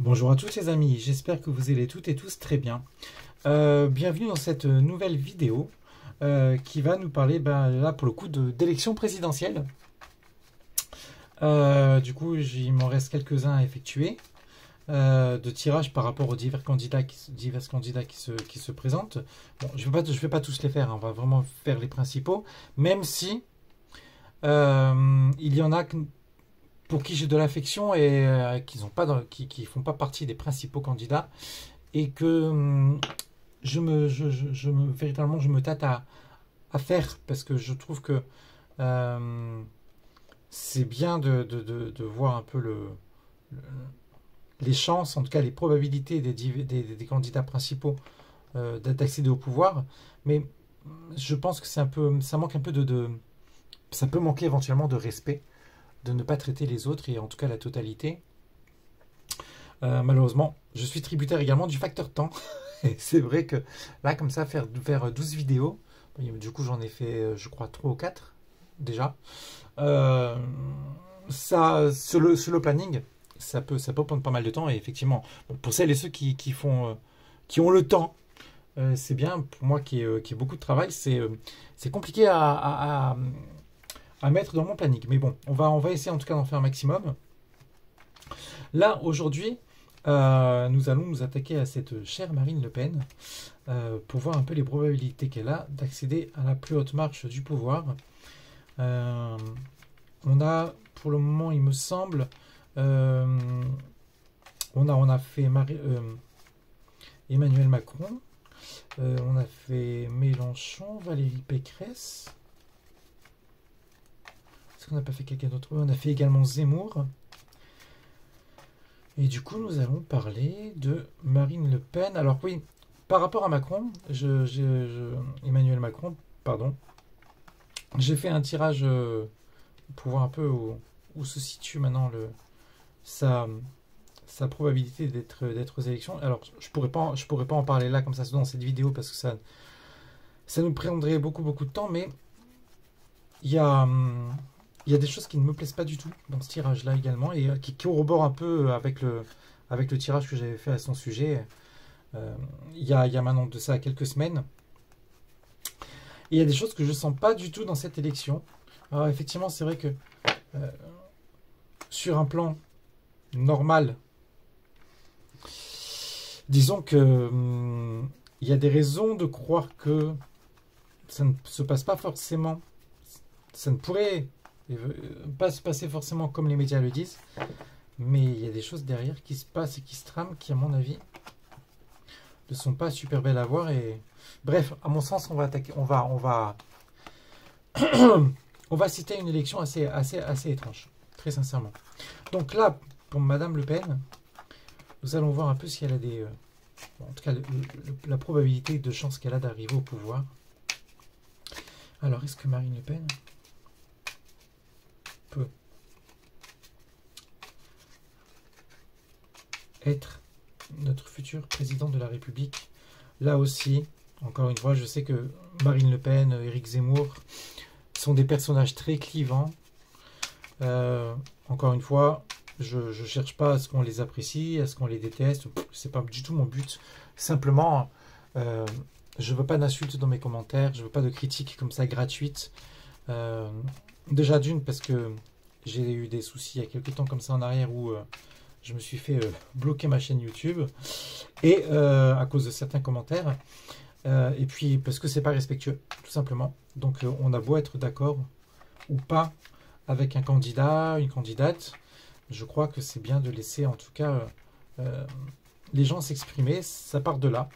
Bonjour à tous les amis, j'espère que vous allez toutes et tous très bien. Bienvenue dans cette nouvelle vidéo qui va nous parler, là pour le coup, d'élections présidentielles. Du coup, il m'en reste quelques-uns à effectuer, de tirage par rapport aux divers candidats qui se présentent. Bon, je vais pas tous les faire, hein, on va vraiment faire les principaux, même si il y en a pour qui j'ai de l'affection et qui font pas partie des principaux candidats et que véritablement je me tâte à faire parce que je trouve que euh, c'est bien de voir un peu le- les chances, en tout cas les probabilités des candidats principaux d'accéder au pouvoir, mais je pense que ça manque un peu ça peut manquer éventuellement de respect, de ne pas traiter les autres et en tout cas la totalité. Malheureusement, je suis tributaire également du facteur temps. Et c'est vrai que là, comme ça, faire 12 vidéos, du coup j'en ai fait, je crois, 3 ou 4 déjà. Euh, sur le planning, ça peut prendre pas mal de temps. Et effectivement, bon, pour celles et ceux qui ont le temps, c'est bien. Pour moi qui ai beaucoup de travail, c'est compliqué à mettre dans mon planning. Mais bon, on va essayer en tout cas d'en faire un maximum. Là, aujourd'hui, nous allons nous attaquer à cette chère Marine Le Pen pour voir un peu les probabilités qu'elle a d'accéder à la plus haute marche du pouvoir. Euh, on a, pour le moment, il me semble, euh, on a fait Emmanuel Macron, on a fait Mélenchon, Valérie Pécresse. Est-ce qu'on n'a pas fait quelqu'un d'autre? On a fait également Zemmour. Et du coup, nous allons parler de Marine Le Pen. Alors oui, par rapport à Macron, Emmanuel Macron, pardon, j'ai fait un tirage pour voir un peu où se situe maintenant sa, sa probabilité d'être aux élections. Alors, je pourrais pas en parler là comme ça dans cette vidéo parce que ça nous prendrait beaucoup de temps, mais il y a, il y a des choses qui ne me plaisent pas du tout dans ce tirage-là également et qui corroborent un peu avec le tirage que j'avais fait à son sujet il y a maintenant de ça quelques semaines. Et il y a des choses que je ne sens pas du tout dans cette élection. Alors effectivement, c'est vrai que euh, sur un plan normal, disons que il y a des raisons de croire que ça ne se passe pas forcément, ça ne pourrait pas se passer forcément comme les médias le disent, mais il y a des choses derrière qui se passent et qui se trament qui, à mon avis, ne sont pas super belles à voir. Et bref, à mon sens, on va citer une élection assez étrange, très sincèrement. Donc là, pour Madame Le Pen, nous allons voir un peu si elle a en tout cas, la probabilité de chance qu'elle a d'arriver au pouvoir. Alors, est-ce que Marine Le Pen peut être notre futur président de la République? Là aussi, encore une fois, je sais que Marine Le Pen, Éric Zemmour sont des personnages très clivants. Encore une fois, je ne cherche pas à ce qu'on les apprécie, à ce qu'on les déteste. C'est pas du tout mon but. Simplement, je veux pas d'insultes dans mes commentaires. Je veux pas de critiques comme ça gratuites. Déjà d'une parce que j'ai eu des soucis il y a quelques temps comme ça en arrière où je me suis fait bloquer ma chaîne YouTube et à cause de certains commentaires. Et puis parce que c'est pas respectueux, tout simplement. Donc on a beau être d'accord ou pas avec un candidat, une candidate, je crois que c'est bien de laisser en tout cas les gens s'exprimer, ça part de là.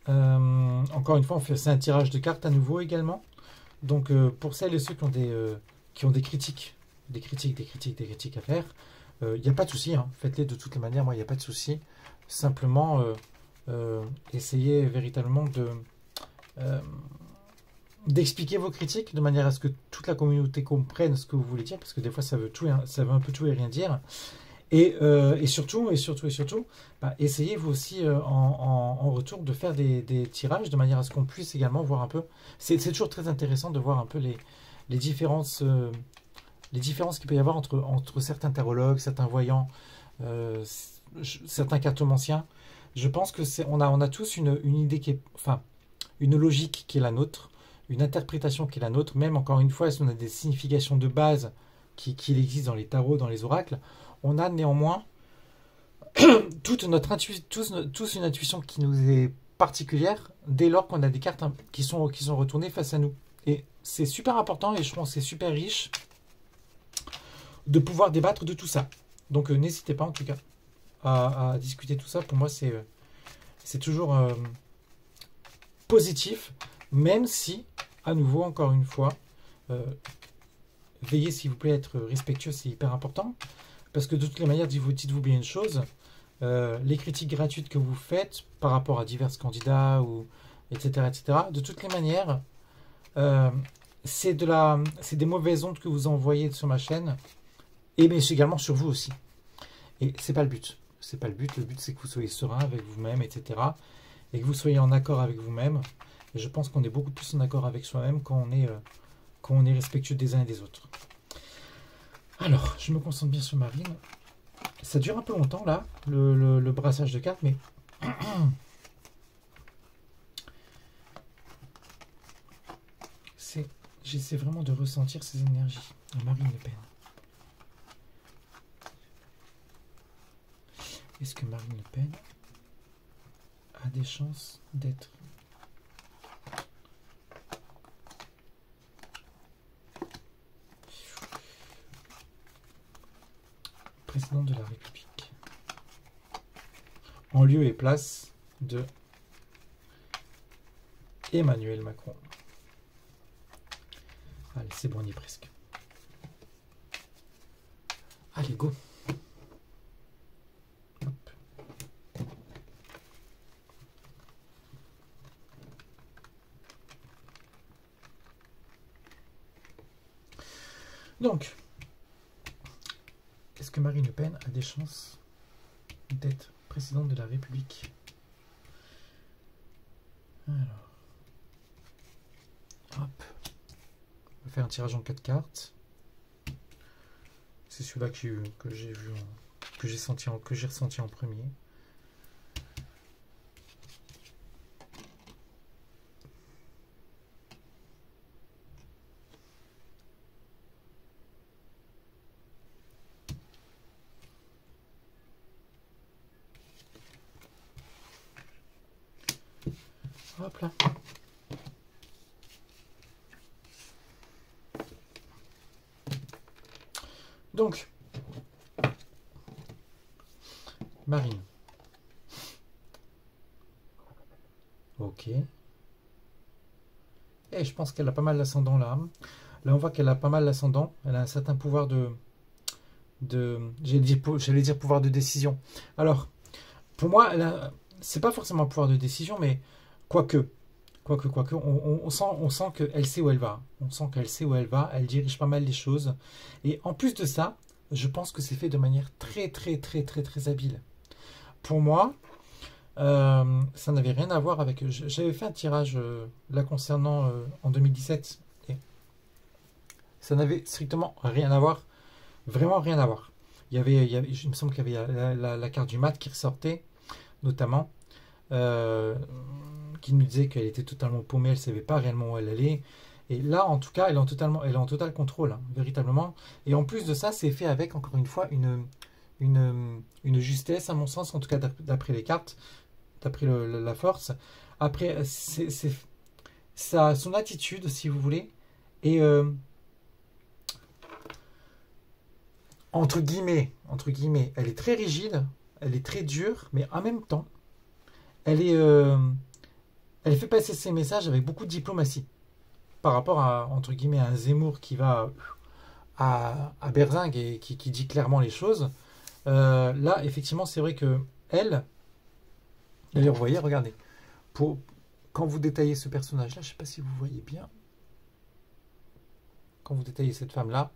Encore une fois, c'est un tirage de cartes à nouveau également. Donc pour celles et ceux qui ont des critiques à faire, il n'y a pas de souci, hein. Faites-les de toutes les manières, moi il n'y a pas de souci. Simplement, essayez véritablement euh, d'expliquer vos critiques de manière à ce que toute la communauté comprenne ce que vous voulez dire, parce que des fois ça veut un peu tout et rien dire. Et surtout, essayez vous aussi en retour de faire des tirages de manière à ce qu'on puisse également voir un peu. C'est toujours très intéressant de voir un peu les différences qu'il peut y avoir entre certains tarologues, certains voyants, certains cartomanciens. Je pense que on a tous une idée qui est, enfin, une logique qui est la nôtre, une interprétation qui est la nôtre, même encore une fois, si on a des significations de base qui existent dans les tarots, dans les oracles, on a néanmoins toute notre tous une intuition qui nous est particulière dès lors qu'on a des cartes qui sont retournées face à nous. Et c'est super important et je pense que c'est super riche de pouvoir débattre de tout ça. Donc n'hésitez pas en tout cas à discuter tout ça. Pour moi c'est toujours positif, même si, à nouveau, encore une fois, veillez s'il vous plaît à être respectueux, c'est hyper important. Parce que de toutes les manières, dites-vous bien une chose, les critiques gratuites que vous faites par rapport à divers candidats, etc., de toutes les manières, c'est des mauvaises ondes que vous envoyez sur ma chaîne, et mais également sur vous aussi. Et c'est pas le but. C'est pas le but. Le but, c'est que vous soyez serein avec vous-même, etc., et que vous soyez en accord avec vous-même. Et je pense qu'on est beaucoup plus en accord avec soi-même quand on est respectueux des uns et des autres. Alors, je me concentre bien sur Marine. Ça dure un peu longtemps, là, le brassage de cartes, mais... J'essaie vraiment de ressentir ces énergies. Marine Le Pen. Est-ce que Marine Le Pen a des chances d'être président de la République en lieu et place de Emmanuel Macron? Allez, c'est bon, on y est presque. Allez, go. Hop. Donc, est-ce que Marine Le Pen a des chances d'être présidente de la République? Alors, hop. On va faire un tirage en 4 cartes. C'est celui-là que j'ai vu, que j'ai ressenti en premier. Hop là. Donc, Marine. Ok. Et je pense qu'elle a pas mal l'ascendant là. Là, on voit qu'elle a pas mal l'ascendant. Elle a un certain pouvoir j'allais dire pouvoir de décision. Alors, pour moi, c'est pas forcément un pouvoir de décision, mais quoique, on sent qu'elle sait où elle va. On sent qu'elle sait où elle va. Elle dirige pas mal les choses. Et en plus de ça, je pense que c'est fait de manière très habile. Pour moi, ça n'avait rien à voir avec... J'avais fait un tirage là concernant en 2017. Et ça n'avait strictement rien à voir. Vraiment rien à voir. Il me semble qu'il y avait la carte du mat qui ressortait, notamment, qui nous disait qu'elle était totalement paumée, elle ne savait pas réellement où elle allait. Et là, en tout cas, elle est en total contrôle, hein, véritablement. Et en plus de ça, c'est fait avec, encore une fois, une justesse, à mon sens, en tout cas d'après les cartes, d'après la force. Après, son attitude, si vous voulez, et entre guillemets, elle est très rigide, elle est très dure, mais en même temps, elle fait passer ses messages avec beaucoup de diplomatie. Par rapport à, entre guillemets, à un Zemmour qui va à berzingue et qui dit clairement les choses. Là, effectivement, c'est vrai que elle, d'ailleurs, vous voyez, regardez, quand vous détaillez ce personnage-là, je ne sais pas si vous voyez bien, quand vous détaillez cette femme-là,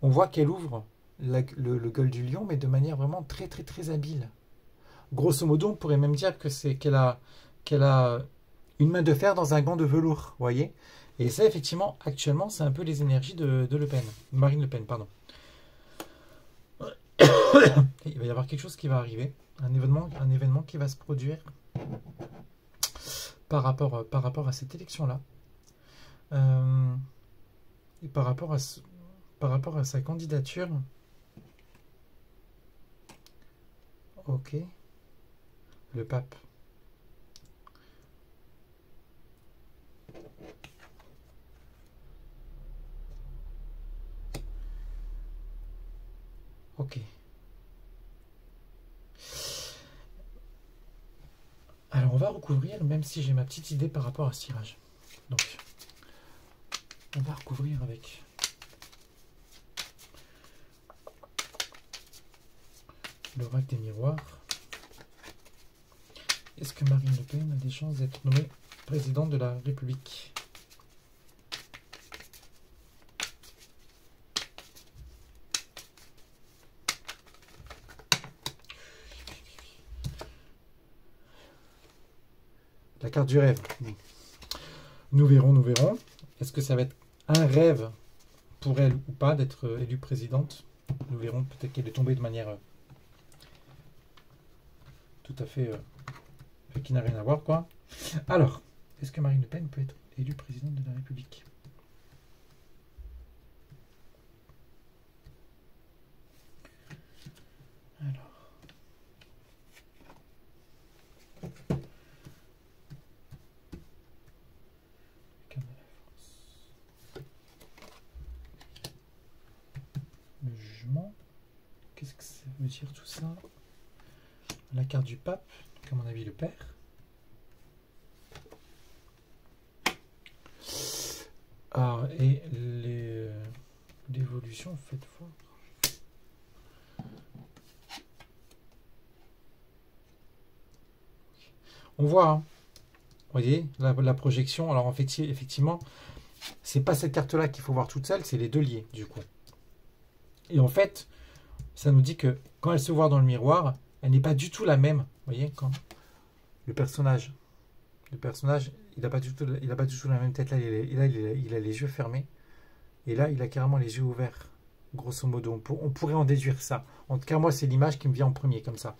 on voit qu'elle ouvre le gueule du lion, mais de manière vraiment très habile. Grosso modo, on pourrait même dire que qu'elle a une main de fer dans un gant de velours, vous voyez. Et ça, effectivement, actuellement, c'est un peu les énergies de Le Pen. Marine Le Pen, pardon. Il va y y avoir quelque chose qui va arriver, un événement qui va se produire par rapport à cette élection-là. Et par rapport à sa candidature. Ok. Le pape. Ok. Alors on va recouvrir, même si j'ai ma petite idée par rapport à ce tirage. Donc, on va recouvrir avec l'oracle des miroirs. Est-ce que Marine Le Pen a des chances d'être nommée présidente de la République? La carte du rêve. Nous verrons, nous verrons. Est-ce que ça va être un rêve pour elle ou pas d'être élue présidente? Nous verrons. Peut-être qu'elle est tombée de manière tout à fait qui n'a rien à voir, quoi. Alors, est-ce que Marine Le Pen peut être élue présidente de la République? Alors. Le jugement. Qu'est-ce que ça veut dire tout ça? La carte du pape, à mon avis le père. Ah, et l'évolution, faites voir. On voit, hein. Vous voyez, la projection. Alors effectivement, c'est pas cette carte-là qu'il faut voir toute seule, c'est les deux liés, du coup. Et en fait, ça nous dit que quand elle se voit dans le miroir, elle n'est pas du tout la même. Vous voyez, quand le personnage, il n'a pas du tout la même tête. Là, il a les yeux fermés. Et là, il a carrément les yeux ouverts. Grosso modo, on pourrait en déduire ça. En tout cas, moi, c'est l'image qui me vient en premier, comme ça.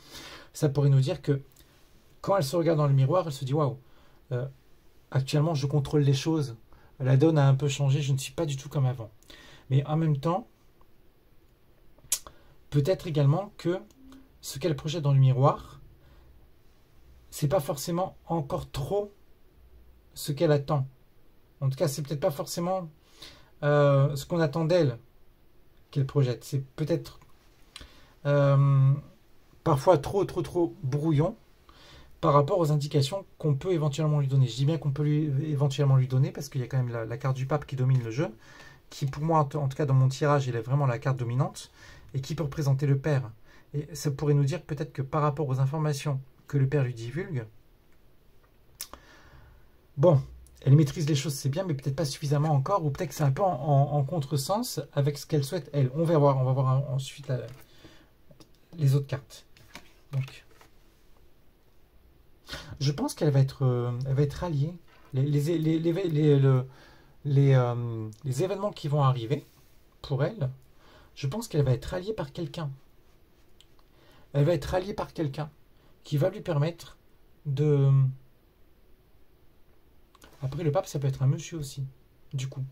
Ça pourrait nous dire que quand elle se regarde dans le miroir, elle se dit, waouh, actuellement, je contrôle les choses. La donne a un peu changé, je ne suis pas du tout comme avant. Mais en même temps, peut-être également que ce qu'elle projette dans le miroir, c'est pas forcément encore trop ce qu'elle attend. En tout cas, c'est peut-être pas forcément ce qu'on attend d'elle qu'elle projette. C'est peut-être parfois trop brouillon par rapport aux indications qu'on peut éventuellement lui donner. Je dis bien qu'on peut éventuellement lui donner parce qu'il y a quand même la carte du pape qui domine le jeu, qui pour moi, en tout cas dans mon tirage, elle est vraiment la carte dominante et qui peut représenter le père. Et ça pourrait nous dire peut-être que par rapport aux informations que le père lui divulgue, bon, elle maîtrise les choses, c'est bien, mais peut-être pas suffisamment encore, ou peut-être que c'est un peu en contresens avec ce qu'elle souhaite, elle. On va voir ensuite les autres cartes. Donc, je pense qu'elle va être ralliée. Les événements qui vont arriver pour elle, je pense qu'elle va être ralliée par quelqu'un. Elle va être ralliée par quelqu'un qui va lui permettre de... Après, le pape, ça peut être un monsieur aussi, du coup.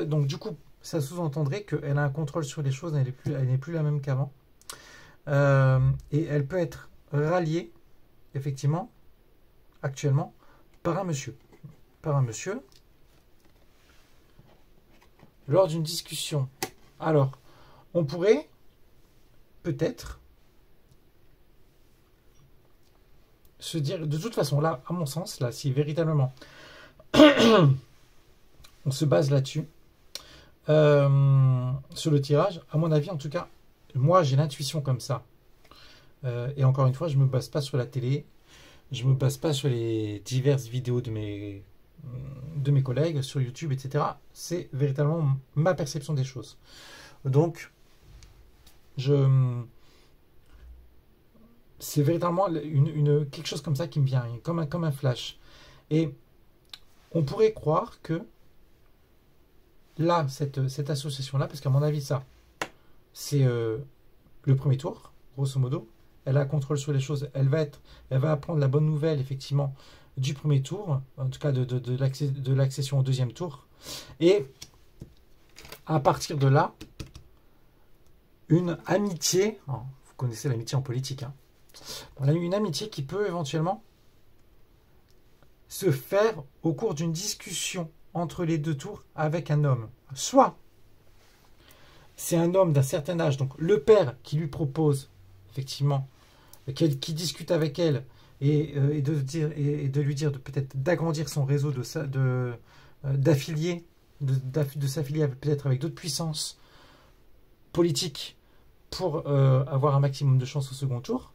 Donc du coup, ça sous-entendrait qu'elle a un contrôle sur les choses, elle n'est plus la même qu'avant. Et elle peut être ralliée, effectivement, actuellement, par un monsieur. Par un monsieur, lors d'une discussion. Alors, on pourrait, peut-être, se dire, de toute façon, là, à mon sens, là, si véritablement on se base là-dessus, sur le tirage, à mon avis, en tout cas, moi, j'ai l'intuition comme ça. Et encore une fois, je ne me base pas sur la télé, je ne me base pas sur les diverses vidéos de mes collègues sur YouTube, etc. C'est véritablement ma perception des choses. Donc, c'est véritablement quelque chose comme ça qui me vient, comme un flash. Et on pourrait croire que là, cette association-là, parce qu'à mon avis, ça, c'est le premier tour, grosso modo. Elle a contrôle sur les choses. Elle va apprendre la bonne nouvelle, effectivement, du premier tour, en tout cas de l'accession au deuxième tour. Et à partir de là, une amitié, vous connaissez l'amitié en politique, hein, une amitié qui peut éventuellement se faire au cours d'une discussion entre les deux tours avec un homme. Soit c'est un homme d'un certain âge, donc le père qui lui propose, effectivement, qui discute avec elle et de lui dire peut-être d'agrandir son réseau d'affiliés, de s'affilier peut-être avec d'autres puissances politiques pour avoir un maximum de chances au second tour.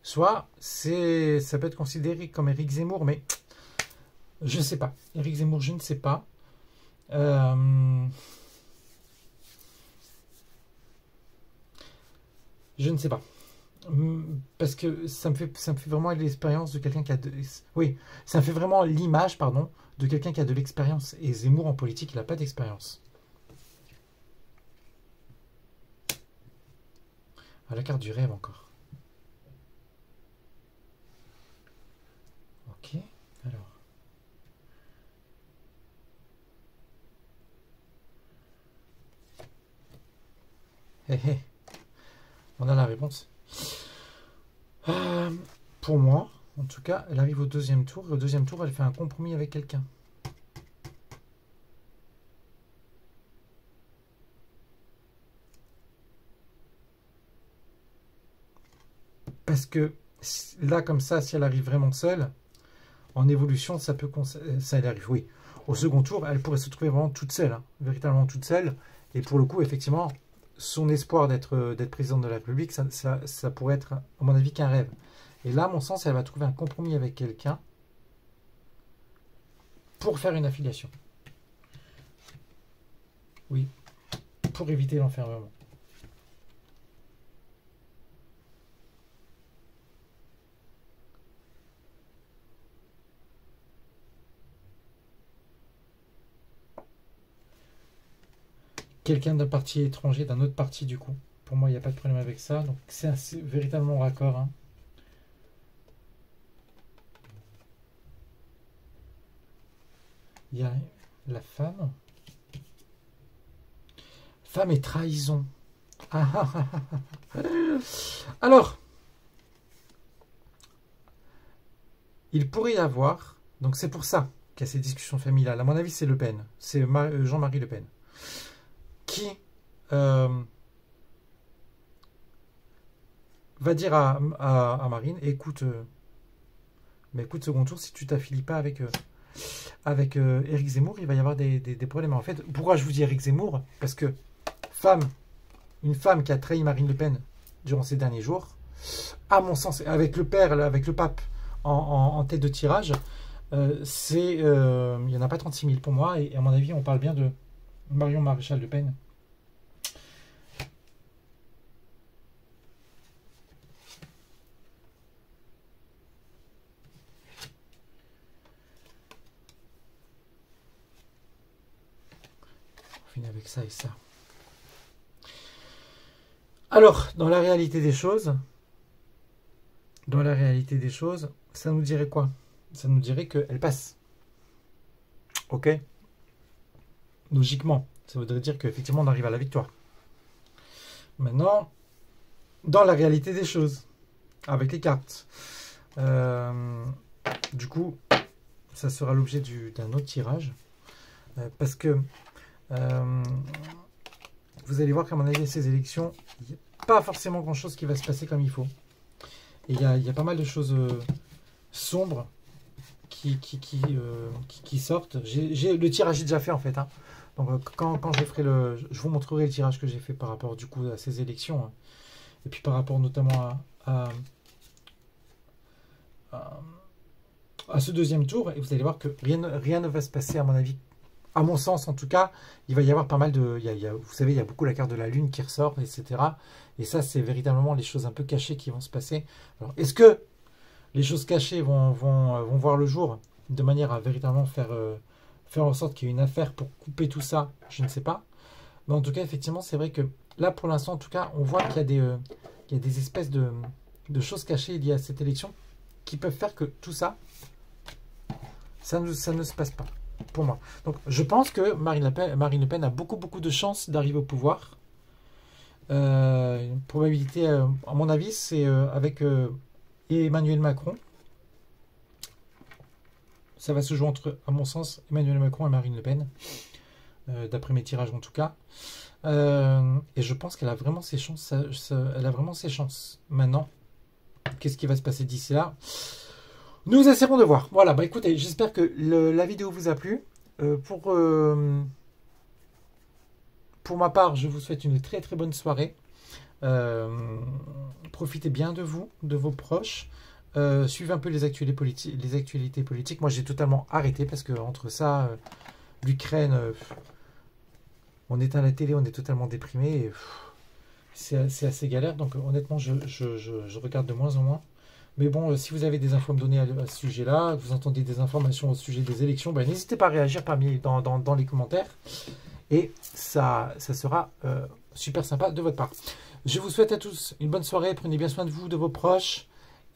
Soit ça peut être considéré comme Éric Zemmour, mais je ne sais pas. Éric Zemmour, je ne sais pas. Je ne sais pas. Parce que ça me fait vraiment l'expérience de quelqu'un qui a oui, ça me fait vraiment l'image, pardon, de quelqu'un qui a de l'expérience. Et Zemmour en politique, il n'a pas d'expérience. À la carte du rêve encore. Ok, alors. On a la réponse. Pour moi, en tout cas, elle arrive au deuxième tour. Et au deuxième tour, elle fait un compromis avec quelqu'un. Parce que là, comme ça, si elle arrive vraiment seule, en évolution, ça elle arrive, oui. Au second tour, elle pourrait se trouver vraiment toute seule, hein, véritablement toute seule. Et pour le coup, effectivement, son espoir d'être présidente de la République, ça pourrait être, à mon avis, qu'un rêve. Et là, à mon sens, elle va trouver un compromis avec quelqu'un pour faire une affiliation. Oui, pour éviter l'enfermement. Quelqu'un d'un parti étranger, d'un autre parti du coup. Pour moi, il n'y a pas de problème avec ça. Donc c'est véritablement raccord. Hein. Il y a la femme. Femme et trahison. Alors, il pourrait y avoir, donc c'est pour ça qu'il y a ces discussions familiales. À mon avis, c'est Le Pen. C'est Jean-Marie Le Pen. Qui va dire à Marine, écoute, second tour, si tu t'affilies pas avec Éric Zemmour, il va y avoir des problèmes. En fait, pourquoi je vous dis Éric Zemmour? Parce que une femme qui a trahi Marine Le Pen durant ces derniers jours, à mon sens, avec le pape en tête de tirage, il n'y en a pas 36 000 pour moi, et à mon avis, on parle bien de Marion Maréchal Le Pen. On finit avec ça et ça. Alors, dans la réalité des choses, ça nous dirait quoi? Ça nous dirait qu'elle passe. Ok? Logiquement, ça voudrait dire qu'effectivement on arrive à la victoire. Maintenant, dans la réalité des choses, avec les cartes, du coup, ça sera l'objet d'un autre tirage, parce que vous allez voir qu'à mon avis, ces élections, il n'y a pas forcément grand-chose qui va se passer comme il faut. Et il y a pas mal de choses sombres qui sortent. Le tirage est déjà fait en fait. Hein. Donc quand je ferai je vous montrerai le tirage que j'ai fait par rapport du coup à ces élections. Hein. Et puis par rapport notamment à ce deuxième tour. Et vous allez voir que rien ne va se passer à mon avis. À mon sens, en tout cas, il va y avoir pas mal de... vous savez, il y a beaucoup la carte de la Lune qui ressort, etc. Et ça, c'est véritablement les choses un peu cachées qui vont se passer. Alors, est-ce que les choses cachées vont voir le jour de manière à véritablement faire en sorte qu'il y ait une affaire pour couper tout ça? Je ne sais pas. Mais en tout cas, effectivement, c'est vrai que là, pour l'instant, en tout cas, on voit qu'il y il y a des espèces de choses cachées liées à cette élection qui peuvent faire que tout ça, ça ne se passe pas, pour moi. Donc, je pense que Marine Le Pen a beaucoup de chances d'arriver au pouvoir. Une probabilité, à mon avis, c'est avec Emmanuel Macron. Ça va se jouer entre, à mon sens, Emmanuel Macron et Marine Le Pen, d'après mes tirages en tout cas. Et je pense qu'elle a vraiment ses chances. Elle a vraiment ses chances. Maintenant, qu'est-ce qui va se passer d'ici là? Nous essaierons de voir. Voilà, bah écoutez, j'espère que la vidéo vous a plu. Pour ma part, je vous souhaite une très bonne soirée. Profitez bien de vous, de vos proches. Suivez un peu les actualités politiques. Moi, j'ai totalement arrêté parce que entre ça, l'Ukraine, on éteint la télé, on est totalement déprimé. C'est assez galère. Donc, honnêtement, je regarde de moins en moins. Mais bon, si vous avez des infos à me donner à ce sujet-là, vous entendez des informations au sujet des élections, ben, n'hésitez pas à réagir dans les commentaires. Et ça sera super sympa de votre part. Je vous souhaite à tous une bonne soirée. Prenez bien soin de vous, de vos proches.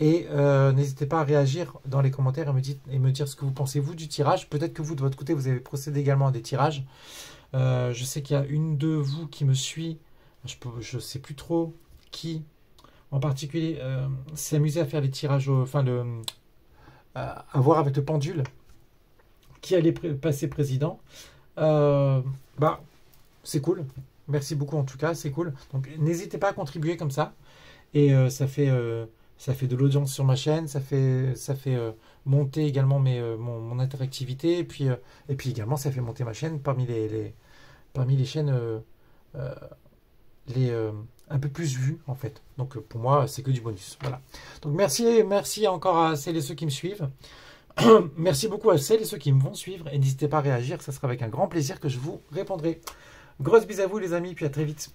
Et n'hésitez pas à réagir dans les commentaires et me dire ce que vous pensez, vous, du tirage. Peut-être que vous, de votre côté, vous avez procédé également à des tirages. Je sais qu'il y a une de vous qui me suit. Je ne sais plus trop qui, en particulier, s'est amusé à faire les tirages, à voir avec le pendule qui allait passer président. Bah, c'est cool. Merci beaucoup en tout cas, c'est cool. Donc n'hésitez pas à contribuer comme ça. Et ça fait de l'audience sur ma chaîne, ça fait monter également mon interactivité. Et puis également, ça fait monter ma chaîne parmi les chaînes un peu plus vues en fait. Donc pour moi, c'est que du bonus. Voilà. Donc merci encore à celles et ceux qui me suivent. Merci beaucoup à celles et ceux qui me vont suivre. Et n'hésitez pas à réagir, ça sera avec un grand plaisir que je vous répondrai. Grosse bise à vous les amis, puis à très vite.